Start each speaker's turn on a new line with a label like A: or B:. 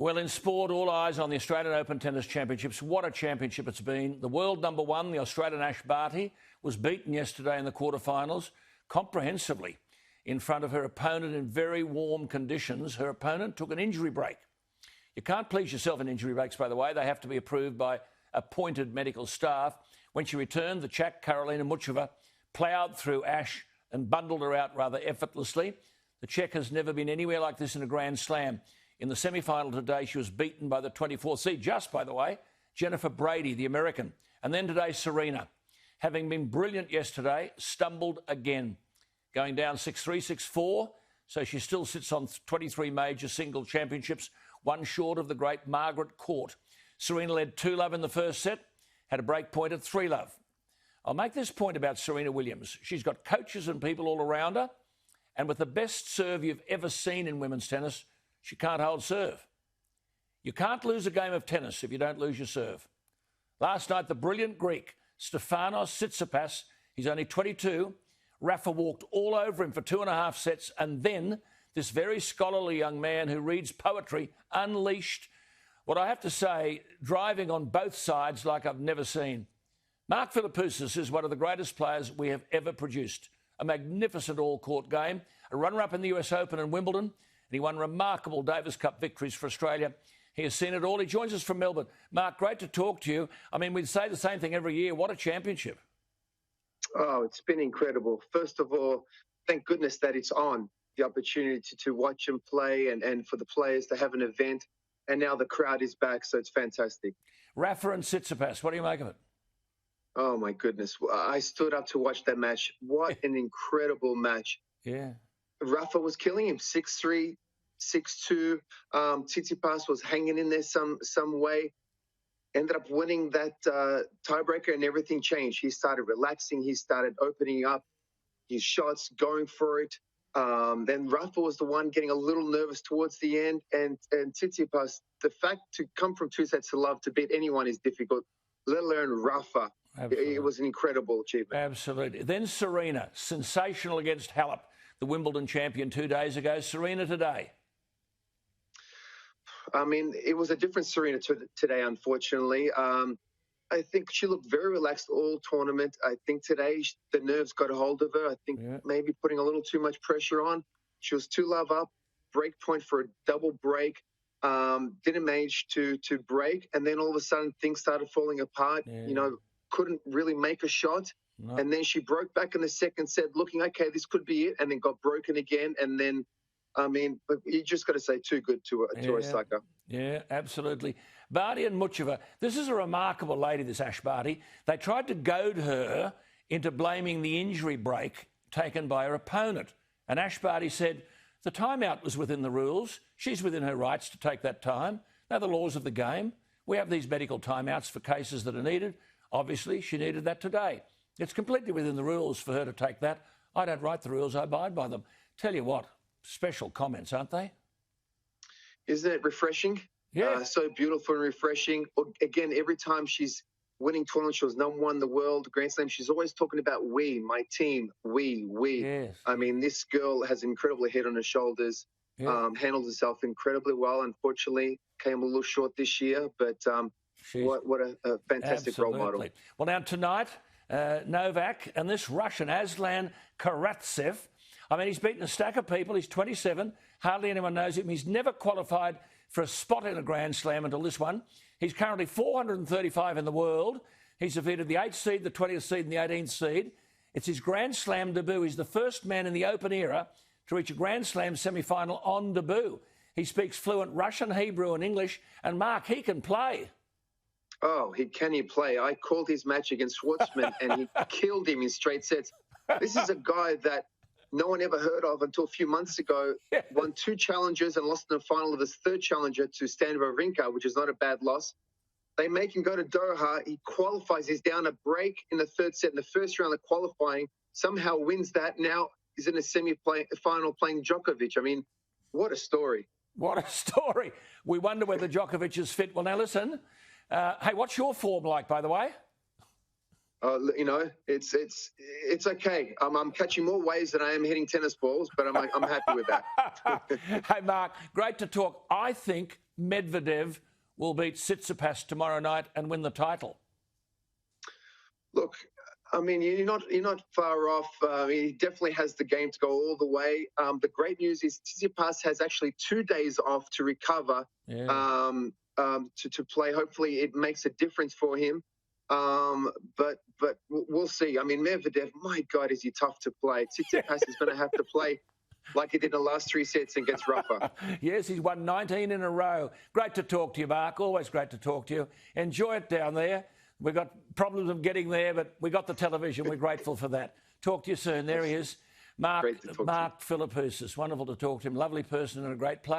A: Well, in sport, all eyes on the Australian Open Tennis Championships. What a championship it's been. The world number one, the Australian Ash Barty, was beaten yesterday in the quarterfinals comprehensively in front of her opponent in very warm conditions. Her opponent took an injury break. You can't please yourself in injury breaks, by the way. They have to be approved by appointed medical staff. When she returned, the Czech, Karolina Muchova, ploughed through Ash and bundled her out rather effortlessly. The Czech has never been anywhere like this in a Grand Slam. In the semi-final today, she was beaten by the 24th seed, just, by the way, Jennifer Brady, the American. And then today, Serena, having been brilliant yesterday, stumbled again, going down 6-3, 6-4. So she still sits on 23 major single championships, one short of the great Margaret Court. Serena led 2-love in the first set, had a break point at 3-love. I'll make this point about Serena Williams. She's got coaches and people all around her, and with the best serve you've ever seen in women's tennis, she can't hold serve. You can't lose a game of tennis if you don't lose your serve. Last night, the brilliant Greek, Stefanos Tsitsipas, he's only 22, Rafa walked all over him for 2.5 sets, and then this very scholarly young man who reads poetry unleashed what I have to say, driving on both sides like I've never seen. Mark Philippoussis is one of the greatest players we have ever produced. A magnificent all-court game, a runner-up in the US Open and Wimbledon, and he won remarkable Davis Cup victories for Australia. He has seen it all. He joins us from Melbourne. Mark, great to talk to you. I mean, we'd say the same thing every year. What a championship.
B: Oh, it's been incredible. First of all, thank goodness that it's on, the opportunity to watch them play and for the players to have an event. And now the crowd is back, so it's fantastic.
A: Rafa and Tsitsipas, what do you make of it?
B: Oh, my goodness. I stood up to watch that match. What an incredible match.
A: Yeah.
B: Rafa was killing him, 6-3, 6-2. Tsitsipas was hanging in there some way. Ended up winning that tiebreaker, and everything changed. He started relaxing. He started opening up his shots, going for it. Then Rafa was the one getting a little nervous towards the end. And Tsitsipas, the fact to come from 2 sets to love to beat anyone is difficult, let alone Rafa. Absolutely. It was an incredible achievement.
A: Absolutely. Then Serena, sensational against Halep, the Wimbledon champion 2 days ago. Serena today.
B: I mean, it was a different Serena today, unfortunately. I think she looked very relaxed all tournament. I think today the nerves got a hold of her. I think maybe putting a little too much pressure on. She was 2-love up, break point for a double break. Didn't manage to break. And then all of a sudden things started falling apart. Yeah. You know, couldn't really make a shot. No. And then she broke back in the second set looking, okay, this could be it. And then got broken again. And then, I mean, you just got to say too good to Osaka.
A: Yeah, absolutely. Barty and Muchova, this is a remarkable lady, this Ash Barty. They tried to goad her into blaming the injury break taken by her opponent. And Ash Barty said the timeout was within the rules. She's within her rights to take that time. They're the laws of the game. We have these medical timeouts for cases that are needed. Obviously, she needed that today. It's completely within the rules for her to take that. I don't write the rules, I abide by them. Tell you what, special comments, aren't they?
B: Isn't it refreshing?
A: Yeah.
B: So beautiful and refreshing. Again, every time she's winning tournaments, she was number one in the world, Grand Slam, she's always talking about we, my team, we.
A: Yes.
B: I mean, this girl has an incredible head on her shoulders, handles herself incredibly well. Unfortunately, came a little short this year, but what a fantastic role model.
A: Well, now tonight, Novak and this Russian, Aslan Karatsev, I mean, he's beaten a stack of people. He's 27. Hardly anyone knows him. He's never qualified for a spot in a Grand Slam until this one. He's currently 435 in the world. He's defeated the 8th seed, the 20th seed and the 18th seed. It's his Grand Slam debut. He's the first man in the Open era to reach a Grand Slam semi-final on debut. He speaks fluent Russian, Hebrew and English. And, Mark, he can play.
B: Oh, can he play? I called his match against Schwartzman and he killed him in straight sets. This is a guy that no one ever heard of until a few months ago. Won 2 challenges and lost in the final of his 3rd challenger to Stan Wawrinka, which is not a bad loss. They make him go to Doha. He qualifies. He's down a break in the 3rd set in the first round of qualifying. Somehow wins that. Now he's in a semi-final playing Djokovic. I mean, what a story.
A: What a story. We wonder whether Djokovic is fit. Well, now listen. Hey, what's your form like, by the way?
B: You know, it's okay. I'm catching more waves than I am hitting tennis balls, but I'm happy with that.
A: Hey, Mark, great to talk. I think Medvedev will beat Tsitsipas tomorrow night and win the title?
B: Look, I mean, you're not far off. He definitely has the game to go all the way. The great news is Tsitsipas has actually 2 days off to recover to play. Hopefully, it makes a difference for him. But we'll see. I mean, Medvedev, my God, is he tough to play. Tsitsipas is going to have to play like he did in the last 3 sets and gets rougher.
A: Yes, he's won 19 in a row. Great to talk to you, Mark. Always great to talk to you. Enjoy it down there. We've got problems of getting there, but we got the television. We're grateful for that. Talk to you soon. There he is, Mark Philippoussis. Wonderful to talk to him. Lovely person and a great player.